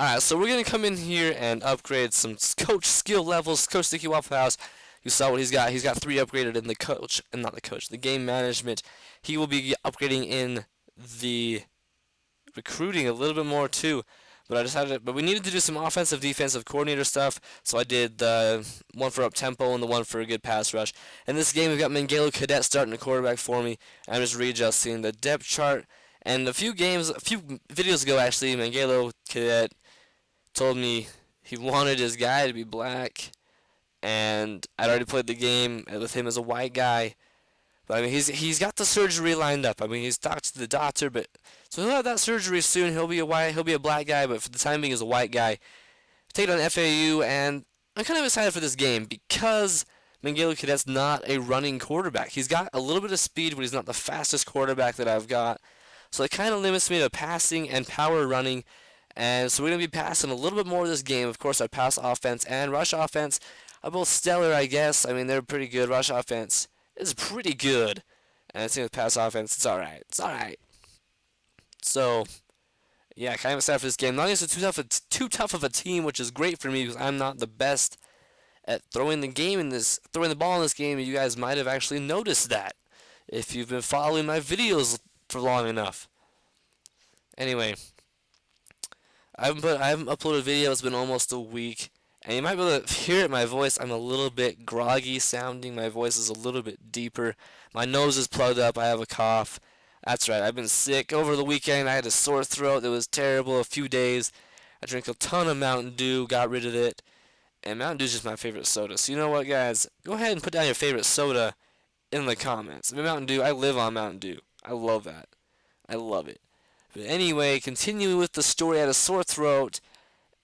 Alright, so we're going to come in here and upgrade some coach skill levels. Coach Sticky Waffle House, you saw what he's got. He's got 3 upgraded in the coach, and not the coach, the game management. He will be upgrading in the recruiting a little bit more too. But we needed to do some offensive, defensive coordinator stuff, so I did the one for up tempo and the one for a good pass rush. In this game, we've got Mangalo Cadet starting the quarterback for me. I'm just readjusting the depth chart. And a few videos ago, actually, Mangalo Cadet told me he wanted his guy to be black, and I'd already played the game with him as a white guy. But I mean, he's got the surgery lined up. I mean, he's talked to the doctor, but so he'll have that surgery soon. He'll be a black guy, but for the time being, he's a white guy. Take it on FAU, and I'm kind of excited for this game because Mangalo Cadet's not a running quarterback. He's got a little bit of speed, but he's not the fastest quarterback that I've got. So it kind of limits me to passing and power running. And so we're going to be passing a little bit more of this game. Of course, our pass offense and rush offense are both stellar, I guess. I mean, they're pretty good. Rush offense is pretty good. And same with pass offense, it's alright. It's alright. So, yeah, kind of excited for this game. Not against too tough of a team, which is great for me because I'm not the best at throwing the ball in this game. You guys might have actually noticed that if you've been following my videos for long enough. Anyway, I haven't uploaded a video. It's been almost a week, and you might be able to hear it in my voice. I'm a little bit groggy sounding. My voice is a little bit deeper. My nose is plugged up. I have a cough. That's right. I've been sick over the weekend. I had a sore throat that was terrible. A few days. I drank a ton of Mountain Dew. Got rid of it. And Mountain Dew is just my favorite soda. So you know what, guys? Go ahead and put down your favorite soda in the comments. I mean, Mountain Dew. I live on Mountain Dew. I love that. I love it. But anyway, continuing with the story, I had a sore throat,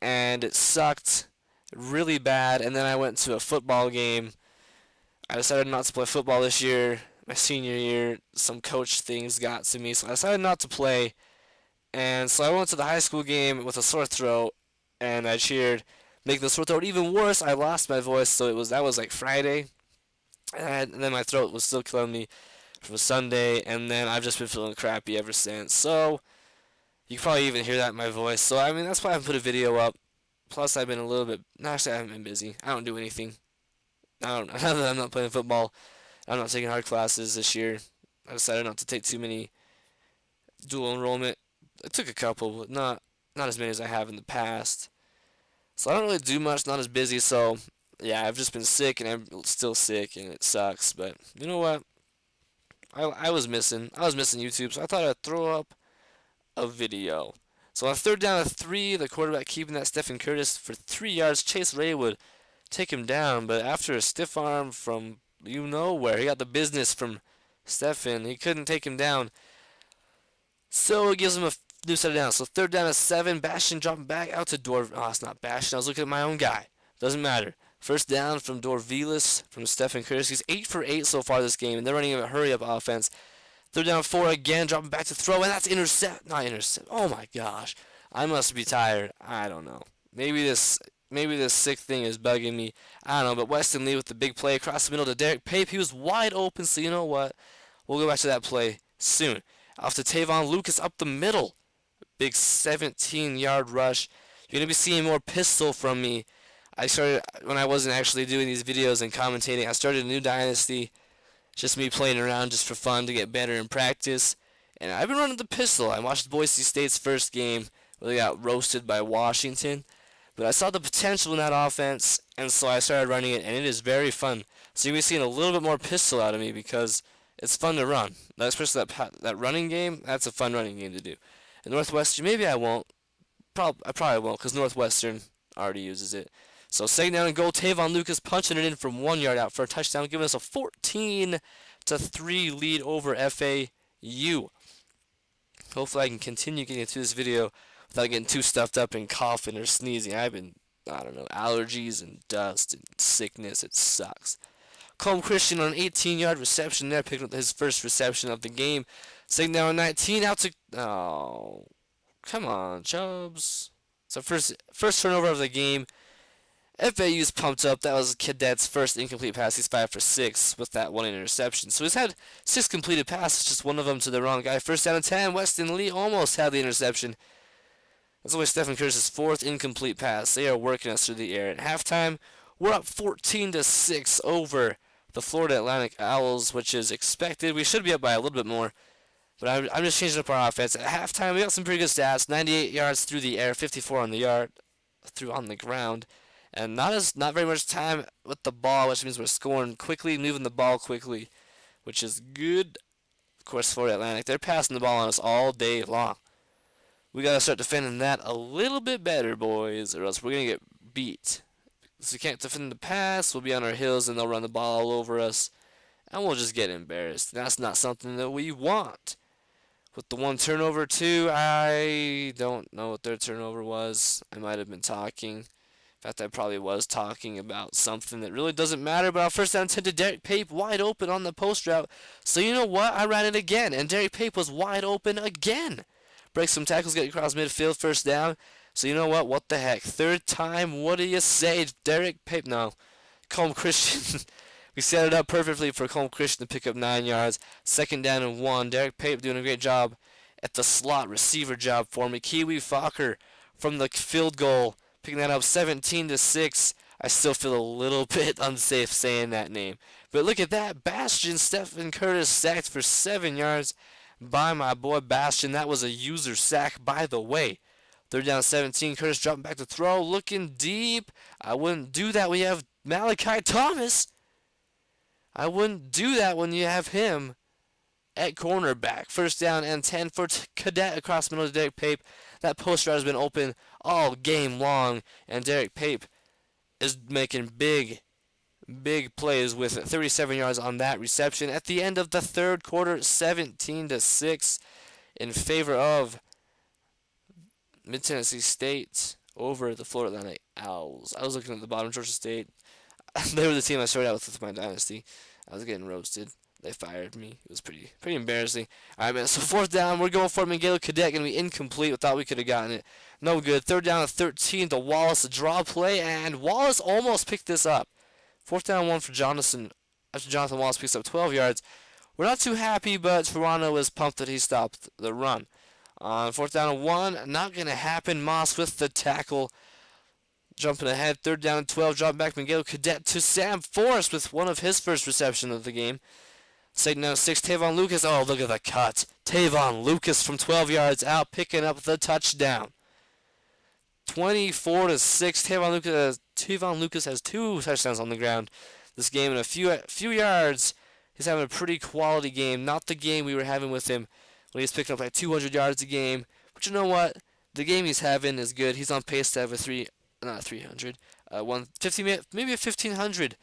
and it sucked really bad. And then I went to a football game. I decided not to play football this year. My senior year, some coach things got to me, so I decided not to play. And so I went to the high school game with a sore throat, and I cheered, making the sore throat even worse. I lost my voice, so that was like Friday, and then my throat was still killing me from Sunday, and then I've just been feeling crappy ever since. So you can probably even hear that in my voice. So I mean, that's why I haven't put a video up. Plus, I've been a little bit. No, actually, I haven't been busy. I don't do anything. Now that I'm not playing football, I'm not taking hard classes this year. I decided not to take too many dual enrollment. I took a couple, but not as many as I have in the past. So I don't really do much. Not as busy. So yeah, I've just been sick, and I'm still sick, and it sucks. But you know what? I was missing YouTube, so I thought I'd throw up a video. So on 3rd down and 3, the quarterback keeping that Stephen Curtis for 3 yards. Chase Ray would take him down, but after a stiff arm from you know where, he got the business from Stephen. He couldn't take him down. So it gives him a new set of downs. So 3rd down and 7, Bastion dropping back out to Oh, it's not Bastion. I was looking at my own guy. Doesn't matter. First down from Dorvilis from Stephen Curtis. He's 8 for 8 so far this game, and they're running a hurry-up offense. 3rd down 4 again, dropping back to throw, and that's not intercept. Oh my gosh, I must be tired. I don't know. Maybe this sick thing is bugging me. I don't know. But Weston Lee with the big play across the middle to Derek Pape. He was wide open, so you know what? We'll go back to that play soon. Off to Tavon Lucas up the middle. Big 17-yard rush. You're gonna be seeing more pistol from me. I started when I wasn't actually doing these videos and commentating. I started a new Dynasty, just me playing around just for fun to get better in practice. And I've been running the pistol. I watched Boise State's first game where they got roasted by Washington. But I saw the potential in that offense, and so I started running it, and it is very fun. So you'll be seeing a little bit more pistol out of me because it's fun to run. Especially that running game, that's a fun running game to do. And Northwestern, maybe I won't. I probably won't because Northwestern already uses it. So 2nd down and goal, Tavon Lucas punching it in from 1 yard out for a touchdown, giving us a 14-3 lead over FAU. Hopefully I can continue getting through this video without getting too stuffed up and coughing or sneezing. I don't know, allergies and dust and sickness. It sucks. Colm Christian on an 18-yard reception there, picking up his first reception of the game. 2nd down and 19, out to... Oh, come on, Chubbs. So first turnover of the game. FAU's pumped up. That was Cadet's first incomplete pass. He's 5 for 6 with that one interception. So he's had 6 completed passes, just one of them to the wrong guy. 1st down and 10. Weston Lee almost had the interception. That's only Stephen Curtis's fourth incomplete pass. They are working us through the air. At halftime, we're up 14-6 over the Florida Atlantic Owls, which is expected. We should be up by a little bit more, but I'm just changing up our offense. At halftime, we got some pretty good stats: 98 yards through the air, 54 on the yard, through on the ground, and not very much time with the ball, which means we're scoring quickly, moving the ball quickly, which is good. Of course, Florida Atlantic, they're passing the ball on us all day long. We got to start defending that a little bit better, boys, or else we're going to get beat. So we can't defend the pass, we'll be on our heels, and they'll run the ball all over us, and we'll just get embarrassed. That's not something that we want. With the one turnover, too, I don't know what their turnover was. I might have been talking. In fact, I probably was talking about something that really doesn't matter, but on first down 10 to Derek Pape, wide open on the post route. So you know what? I ran it again, and Derek Pape was wide open again. Break some tackles, get across midfield, first down. So you know what? What the heck? Third time, what do you say? Derek Pape, no. Colm Christian. We set it up perfectly for Colm Christian to pick up 9 yards. Second down and 1. Derek Pape doing a great job at the slot receiver job for me. Kiwi Fokker from the field goal, picking that up 17-6. I still feel a little bit unsafe saying that name. But look at that. Bastion Stephen Curtis sacked for 7 yards by my boy Bastion. That was a user sack, by the way. Third down 17. Curtis dropping back to throw, looking deep. I wouldn't do that. We have Malachi Thomas. I wouldn't do that when you have him at cornerback. First down and 10 for Cadet across the middle of Derek Pape. That post route has been open all game long, and Derek Pape is making big plays with 37 yards on that reception. At the end of the third quarter, 17-6 in favor of Mid-Tennessee State over the Florida Atlantic Owls. I was looking at the bottom, Georgia State. They were the team I started out with my Dynasty. I was getting roasted. They fired me. It was pretty embarrassing. All right, man. So fourth down, we're going for it. Miguel Cadet going to be incomplete. We thought we could have gotten it. No good. Third down and 13 to Wallace, a draw play, and Wallace almost picked this up. Fourth down 1 for Jonathan. After Jonathan Wallace picks up 12 yards. We're not too happy, but Toronto was pumped that he stopped the run. Fourth down and 1, not going to happen. Moss with the tackle. Jumping ahead, third down and 12, drop back Miguel Cadet to Sam Forrest with one of his first reception of the game. Second down 6, Tavon Lucas. Oh, look at the cut. Tavon Lucas from 12 yards out, picking up the touchdown. 24-6. Tavon Lucas has 2 touchdowns on the ground this game in a few yards. He's having a pretty quality game. Not the game we were having with him when he's picking up like 200 yards a game. But you know what? The game he's having is good. He's on pace to have not 300, 150, maybe a 1,500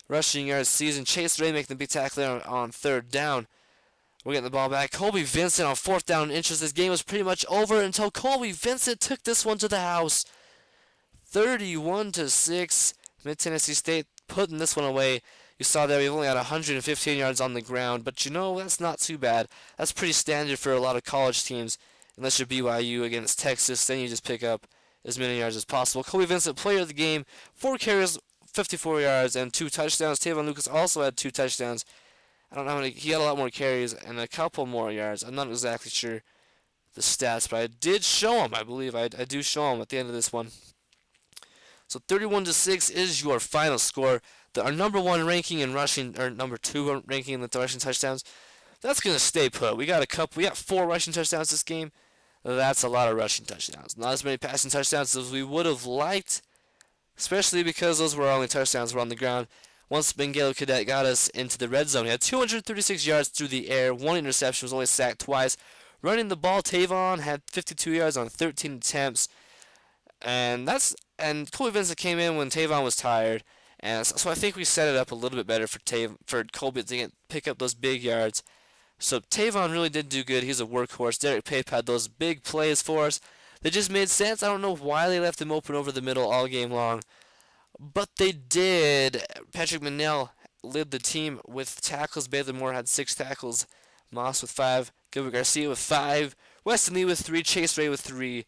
rushing yards season. Chase Ray making the big tackle on third down. We're getting the ball back. Colby Vincent on fourth down and inches. This game was pretty much over until Colby Vincent took this one to the house. 31-6. Mid-Tennessee State putting this one away. You saw that we've only got 115 yards on the ground, but you know, that's not too bad. That's pretty standard for a lot of college teams. Unless you're BYU against Texas, then you just pick up as many yards as possible. Colby Vincent, player of the game, 4 carries, 54 yards, and 2 touchdowns. Tavon Lucas also had 2 touchdowns. I don't know how many. He had a lot more carries and a couple more yards. I'm not exactly sure the stats, but I did show him. I believe I do show him at the end of this one. So 31-6 is your final score. Our number 1 ranking in rushing, or number 2 ranking in the rushing touchdowns. That's gonna stay put. We got 4 rushing touchdowns this game. That's a lot of rushing touchdowns. Not as many passing touchdowns as we would have liked, especially because those were our only touchdowns were on the ground. Once Miguel Cadet got us into the red zone, he had 236 yards through the air, 1 interception, was only sacked twice. Running the ball, Tavon had 52 yards on 13 attempts, and Colby Vincent came in when Tavon was tired, and so I think we set it up a little bit better for Colby to pick up those big yards. So Tavon really did do good. He's a workhorse. Derek Pape had those big plays for us. They just made sense. I don't know why they left him open over the middle all game long, but they did. Patrick Minnell led the team with tackles. Baylor Moore had 6 tackles. Moss with 5. Gilbert Garcia with 5. Weston Lee with 3. Chase Ray with 3.